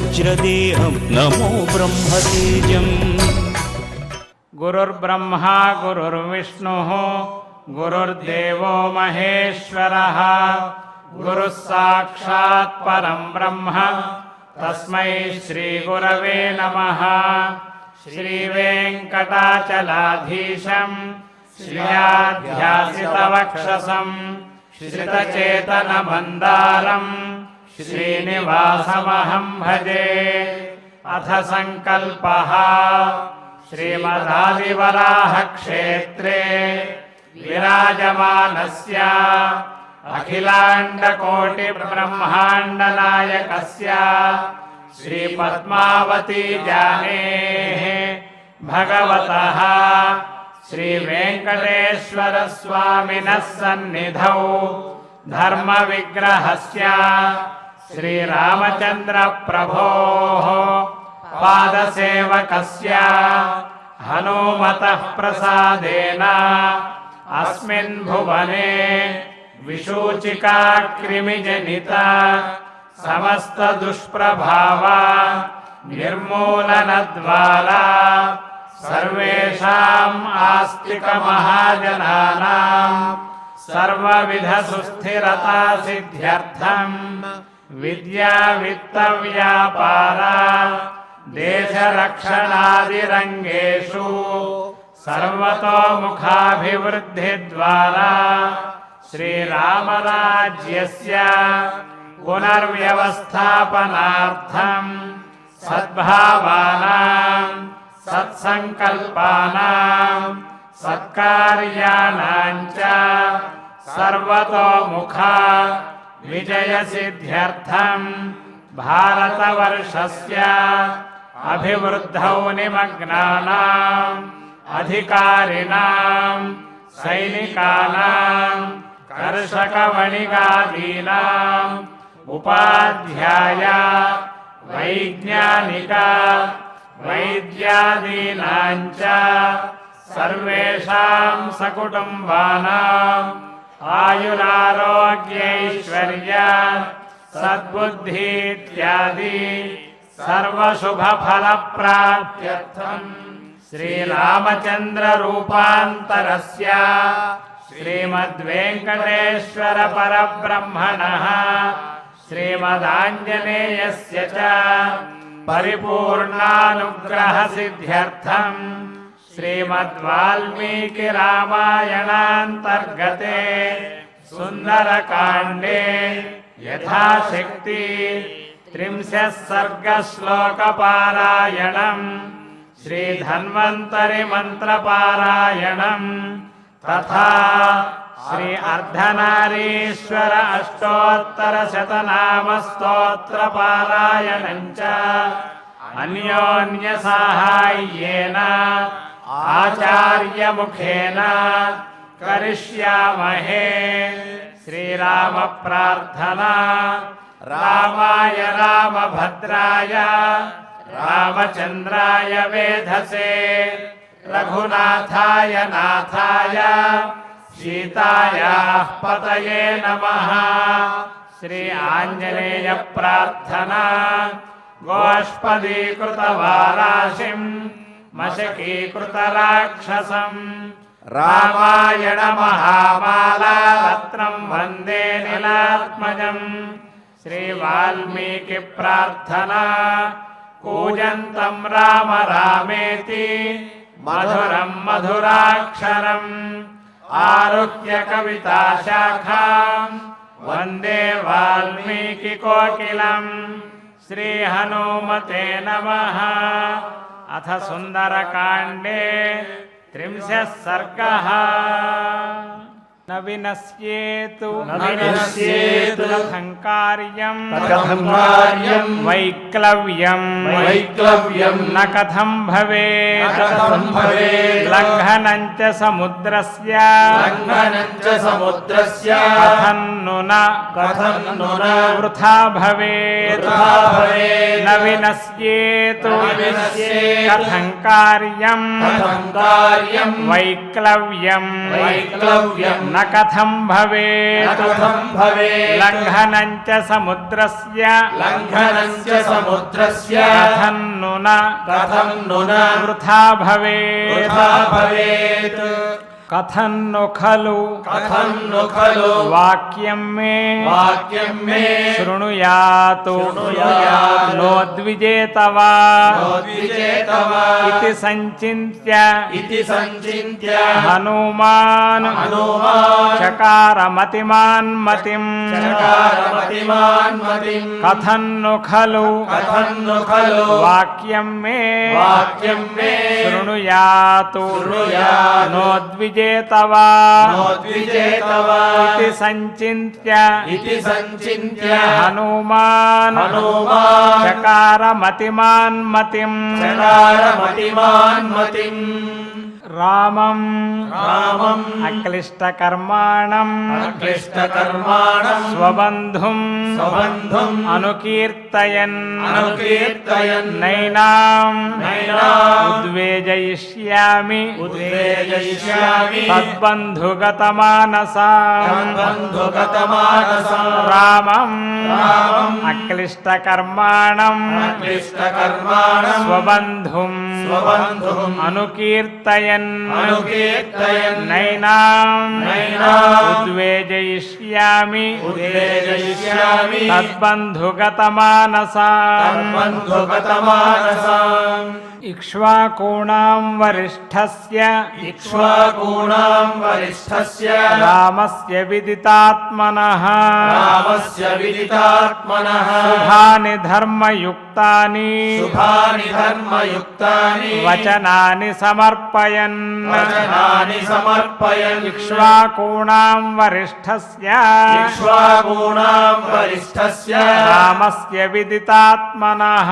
वज्रदेहं नमो ब्रह्मतेजम्। गुरुर्ब्रह्मा गुरुर्विष्णुः गुरुर्देवो महेश्वरः गुरुः साक्षात् परं ब्रह्म तस्मै श्रीगुरवे नमः। श्रीवेङ्कटाचलाधीशं श्रियाध्यासितवक्षसं श्रितचेतनमन्दारं श्रीनिवासमहं भजे। अथ संकल्पः। श्रीमदादिवराहक्षेत्रे विराजमानस्य अखिलाण्डकोटिब्रह्माण्डनायकस्य श्रीपद्मावती जानेः भगवतः श्रीवेङ्कटेश्वरस्वामिनः सन्निधौ धर्मविग्रहस्य श्रीरामचन्द्रप्रभोः पादसेवकस्य हनुमतः प्रसादेन अस्मिन् भुवने विशूचिका कृमिजनिता समस्त दुष्प्रभाव निर्मूलनद्वारा सर्वेषाम् आस्तिकमहाजनानां सर्वविधसुस्थिरता सिद्ध्यर्थं विद्यावित्तव्यापार देशरक्षणादिरङ्गेषु सर्वतोमुखाभिवृद्धिद्वारा श्रीरामराज्यस्य पुनर्व्यवस्थापनार्थं सद्भावानां सत्सङ्कल्पानां सत्कार्याणां च सर्वतोमुखा विजयसिद्ध्यर्थं भारतवर्षस्य अभिवृद्धौ निमग्नानाम् अधिकारिणां सैनिकानां कर्षकवणिगादीनाम् उपाध्याय वैज्ञानिक वैद्यादीनां च सर्वेषां सकुटुम्बानाम् आयुरारोग्यैश्वर्य सद्बुद्धि इत्यादि सर्वशुभफलप्राप्त्यर्थं श्रीरामचन्द्र रूपान्तरस्य श्रीमद्वेङ्कटेश्वर परब्रह्मणः श्रीमदाञ्जनेयस्य च परिपूर्णानुग्रहसिद्ध्यर्थं श्रीमद्वाल्मीकिरामायणान्तर्गते सुन्दरकाण्डे यथाशक्ति 30 सर्गश्लोकपारायणं श्रीधन्वन्तरिमन्त्रपारायणं तथा श्री अर्धनारीश्वर अष्टोत्तरशतनामस्तोत्रपारायणं च अन्योन्यसाहाय्येन आचार्यमुखेन करिष्यामहे। श्रीरामप्रार्थना। रामाय रामभद्राय रामचन्द्राय वेधसे रघुनाथाय नाथाय सीतायाः पतये नमः। श्री आञ्जनेय प्रार्थना। गोष्पदीकृतवाराशिं मशकीकृतराक्षसम् रामायण महामाला रत्नं वन्दे नीलात्मजम्। श्री वाल्मीकि प्रार्थना। कूजन्तं राम रामेति मधुरं मधुराक्षरम् आरुह्य कविता शाखां वन्दे वाल्मीकि कोकिलम्। श्री हनुमते नमः। अथ सुन्दरकाण्डे 30 सर्गः। न विनश्येतु कथं कार्यं वैक्लव्यं न कथं भवेत् लङ्घनं च समुद्रस्य कथं नु न वृथा भवेत् न వినశ్యేతు न विनश्येत् కథం కార్యం कथं कार्यं వైక్లవ్యం वैक्लव्यं న కథం न భవేత్ कथं भवेत् లంఘనం చ సముద్రస్య लङ्घनं च समुद्रस्य కథం ను న कथं नु न వృథా భవేత్ वृथा भवेत् కథం ను ఖలు कथं नु खलु వాక్యం మే वाक्यं मे శృణుయాతు शृणुयात् నోద్విజేత వా नोद्विजेत वा इति संचिन्त्य इति सञ्चिन्त्य हनुमान् हनुमान् चकारमतिमान् मतिम् चकारमतिमान्मतिं कथं नु खलु कथं नु खलु वाक्यं मे वाक्यं मे शृणुयातु शृणुयात् नोद्विजेत वा नोद्विजेत वा इति संचिन्त्य इति सञ्चिन्त्य हनुमान् हनुमान् चकारमतिमान् मतिम् चकारमतिमान्मतिम् रामम् रामम् अक्लिष्टकर्माणम् अक्लिष्टकर्माणं स्वबन्धुम् स्वबन्धुम् अनुकीर्तयन् अनुकीर्तयन् नैनाम् नैनाम् उद्वेजयिष्यामि उद्वेजयिष्यामि तद्बन्धुगतमानसाम् तद्बन्धुगतमानसाम् रामम् रामम् अक्लिष्टकर्माणम् अक्लिष्टकर्माणं स्वबन्धुम् स्वबन्धुम् अनुकीर्तयन् अनुकीर्तयन् नैनाम् नैनाम् उद्वेजयिष्यामि उद्वेजयिष्यामि तद्बन्धुगतमानसाम् तद्बन्धुगतमानसाम् इक्ष्वाकूणां वरिष्ठस्य इक्ष्वाकूणां वरिष्ठस्य रामस्य विदितात्मनः रामस्य विदितात्मनः शुभानि धर्मयुक्तानि शुभानि धर्मयुक्तानि वचनानि समर्पयन् वचनानि समर्पयन् इक्ष्वाकूणां वरिष्ठस्य इक्ष्वाकूणां वरिष्ठस्य रामस्य विदितात्मनः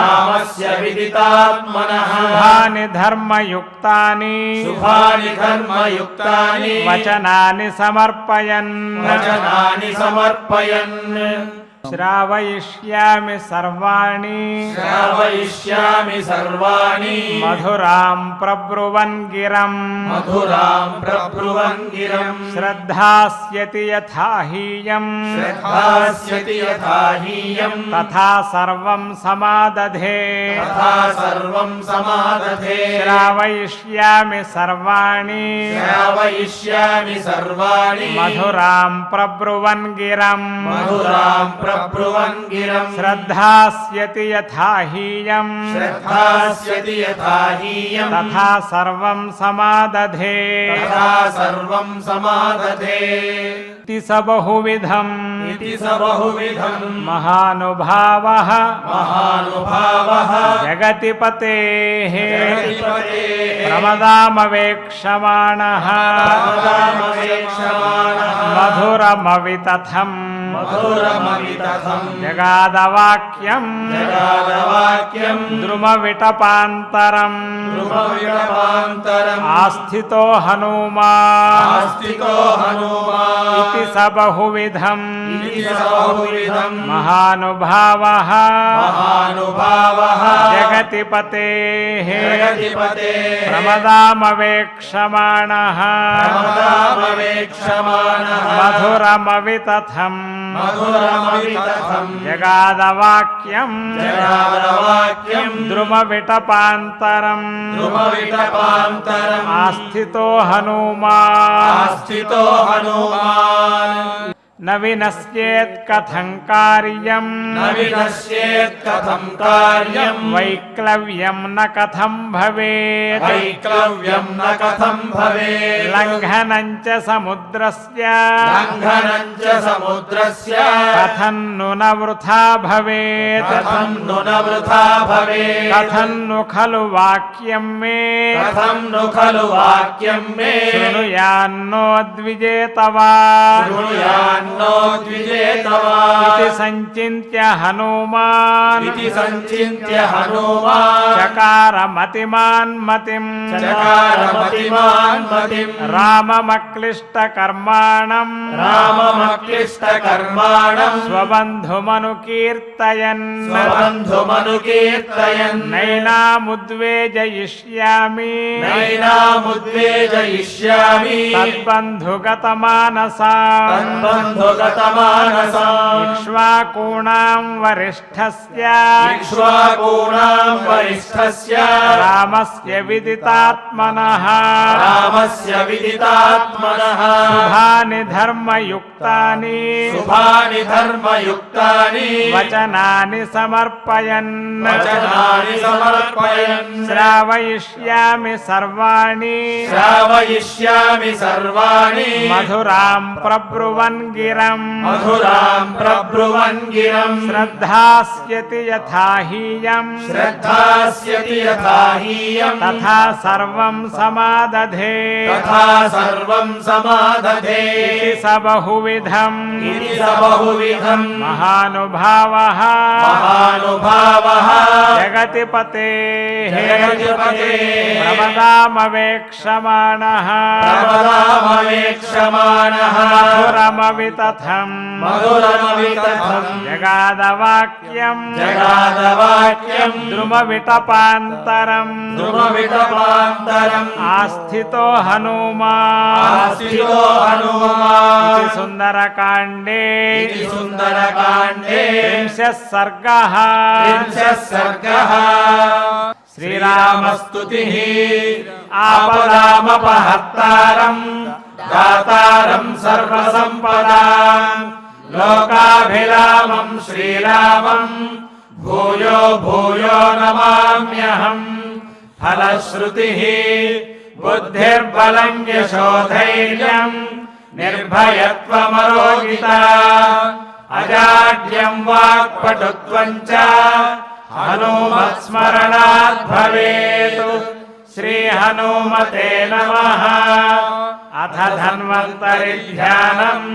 रामस्य विदितात्मनः शुभानि धर्मयुक्तानि शुभानि धर्मयुक्तानि वचनानि समर्पयन् वचनानि समर्पयन् श्रावयिष्यामि सर्वाणि श्रावयिष्यामि सर्वाणि मधुरां प्रब्रुवन् गिरम् मधुरां प्रब्रुवन् गिरम् श्रद्धास्यति यथा हीयम् श्रद्धास्यति यथा हीयम् तथा सर्वं समादधे तथा सर्वं समादधे श्रावयिष्यामि सर्वाणि श्रावयिष्यामि सर्वाणि मधुरां प्रब्रुवन् गिरम् मधुरां प्रब्रुवन् गिरम् श्रद्धास्यति यथा हीयम् श्रद्धास्यति यथा हीयम् तथा सर्वं समादधे तथा सर्वं समादधे इति स बहुविधम् इति स बहुविधम् महानुभावः महानुभावः जगति पतेः जगतिपतेः प्रमदामवेक्षमाणः प्रमदामवेक्षमाणः मधुरमवितथम् मधुरमवितथम् जगादवाक्यम् जगादवाक्यम् द्रुमविटपान्तरम् ध्रुवविटपान्तरम् आस्थितो हनुमान् आस्तिको हनुमान् इति स बहुविधम् इति स बहुविधम् महानुभावः महानुभावः जगति पतेः जगतिपतेः प्रमदामवेक्षमाणः प्रमदामवेक्षमाणः मधुरमवितथम् मधुरमवितथम् जगादवाक्यम् जगादवाक्यम् द्रुमविटपान्तरम् ध्रुवविटपान्तरम् आस्थितो हनुमान् आस्थितो हनुमान् न विनश्येत् कथं कार्यम् न विनश्येत् कथं कार्यम् वैक्लव्यं न कथं भवेत् वैक्लव्यं न कथं भवेत् लङ्घनं च समुद्रस्य लङ्घनं च समुद्रस्य कथं नु न वृथा भवेत् कथं नु न वृथा भवेत् कथं नु खलु वाक्यं मे कथं नु खलु वाक्यं मे शृणुयान्नो द्विजेत वा शृणुयान् तन्नो द्विजेतवान् इति संचिन्त्य हनुमान् इति संचिन्त्य हनुमान् चकार मतिमान् मतिम् राममक्लिष्टकर्माणम् स्वबन्धुमनुकीर्तयन् नैनामुद्वेजयिष्यामि तद्बन्धुगतमानसा इक्ष्वाकूणां वरिष्ठस्य रामस्य विदितात्मनः शुभानि धर्मयुक्तानि वचनानि समर्पयन् श्रावयिष्यामि सर्वाणि मधुरां प्रब्रुवन् गिरम् श्रद्धास्यति यथा हीयम् तथा सर्वं समादधे इति स बहुविधम् महानुभावः जगतिपतेः प्रमदामवेक्षमाणः मधुरमवितथम् जगादवाक्यम् द्रुमविटपान्तरम् आस्थितो हनुमान् इति सुन्दरकाण्डे त्रिंशः सर्गः श्रीरामस्तुतिः आपदामपहर्तारम् दातारम् सर्वसम्पदाम् लोकाभिरामम् श्रीरामम् भूयो भूयो नमाम्यहम् फलश्रुतिः बुद्धिर्बलम् यशोधैर्यम् निर्भयत्वमरोगिता अजाड्यम् वाक्पटुत्वम् च हनुमत्स्मरणात् भवेत् श्रीहनुमते नमः अथ धन्वन्तरि ध्यानम्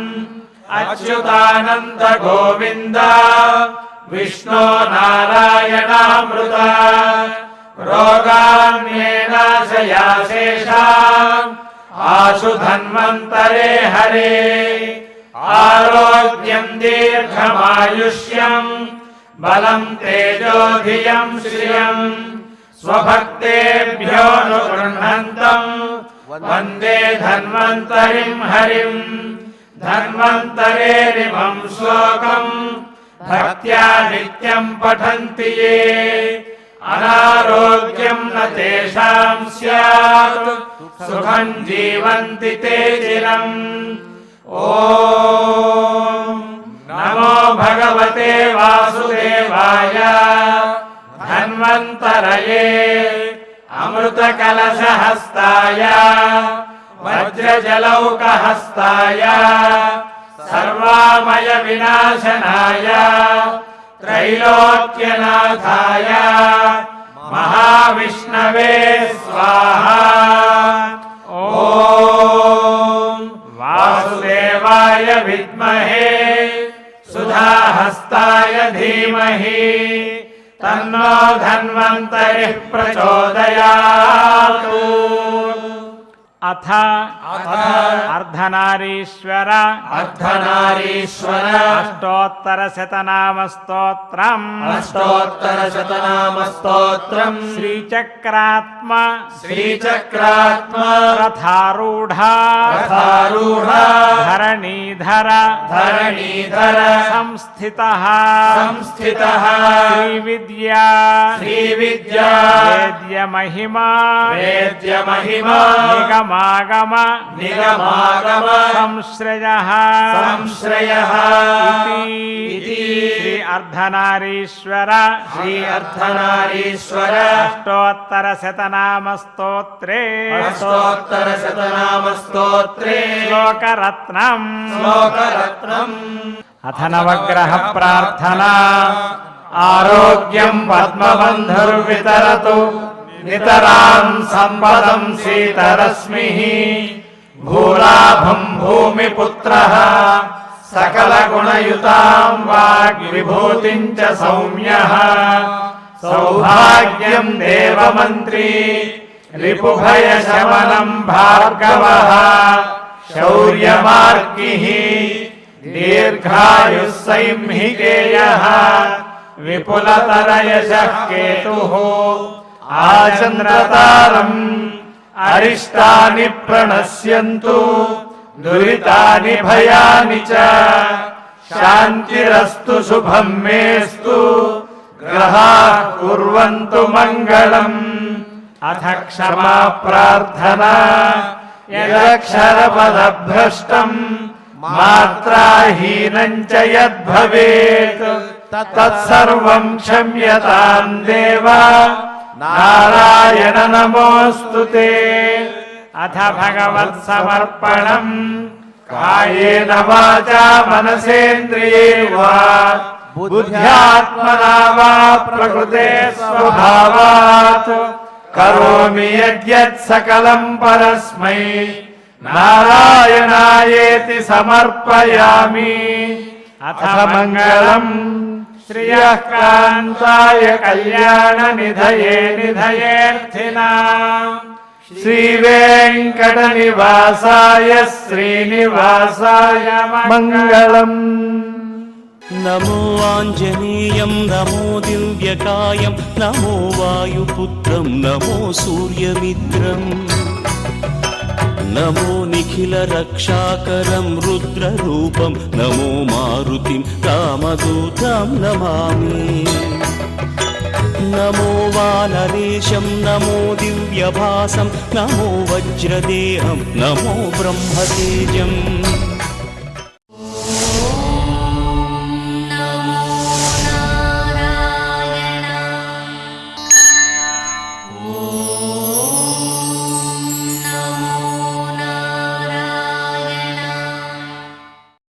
अच्युतानन्द गोविन्द विष्णो नारायणामृत रोगान्येनाशयाशेषाम् आशु धन्वन्तरे हरे आरोग्यम् दीर्घमायुष्यम् बलम् तेजोधियम् श्रियम् स्वभक्तेभ्यो नुगृह्णन्तम् वन्दे धन्वन्तरिम् हरिम् धन्वन्तरेरिमम् श्लोकम् भक्त्या नित्यम् पठन्ति ये अनारोग्यम् न तेषाम् स्यात् सुखम् जीवन्ति ते चिरम् ॐ नमो भगवते वासुदेवाय धन्वन्तरये अमृतकलशहस्ताय वज्रजलौकहस्ताय सर्वामय विनाशनाय त्रैलोक्यनाथाय महाविष्णवे स्वाहा ॐ वासुदेवाय विद्महे सुधाहस्ताय धीमहि तन्नो धन्वन्तरिः प्रचोदयात् अथ अर्धनारीश्वर अष्टोत्तरशतनामस्तोत्रम् श्रीचक्रात्मा रथारूढ धरणीधर संस्थितः श्रीविद्या वेद्य महिमा निगमागम संश्रयः इति श्री अर्धनारीश्वर अष्टोत्तरशतनामस्तोत्रे श्लोकरत्नम् अथ नवग्रह प्रार्थना आरोग्यम् पद्मबन्धुर्वितरतु नितराम् सम्पदम् शीतरश्मिः भूलाभम् भूमिपुत्रः सकलगुणयुतां वाग्विभूतिं च सौम्यः सौभाग्यं देवमन्त्री रिपुभयशमनं भार्गवः शौर्यमार्गिः दीर्घायुः संहिकेयः विपुलतरयशः केतुः आचन्द्रतारम् अरिष्टानि प्रणश्यन्तु दुरितानि भयानि च शान्तिरस्तु शुभं मेस्तु ग्रहाः कुर्वन्तु मङ्गलम्। अथ क्षमा प्रार्थना यदक्षरपदभ्रष्टम् मात्राहीनं च यद्भवेत् तत्सर्वं क्षम्यतां देव नारायण नमोऽस्तु ते। अथ भगवत्समर्पणम् कायेन वाचा मनसेन्द्रियैर्वा बुद्ध्यात्मना वा प्रकृते स्वभावात् करोमि यद्यत् सकलं परस्मै नारायणायेति समर्पयामि। अथ मङ्गलम् श्रियः कान्ताय कल्याणनिधये निधयेऽर्थिनाम् श्रीवेङ्कटनिवासाय श्रीनिवासाय मङ्गलम्। नमो आञ्जनेयं नमो दिव्यकायं नमो वायुपुत्रं नमो सूर्यमित्रम् नमो निखिलरक्षाकरं रुद्ररूपं नमो मारुतिं रामदूतं नमामि। नमो वानरेशं नमो दिव्यभासं नमो वज्रदेहं नमो ब्रह्मतेजम्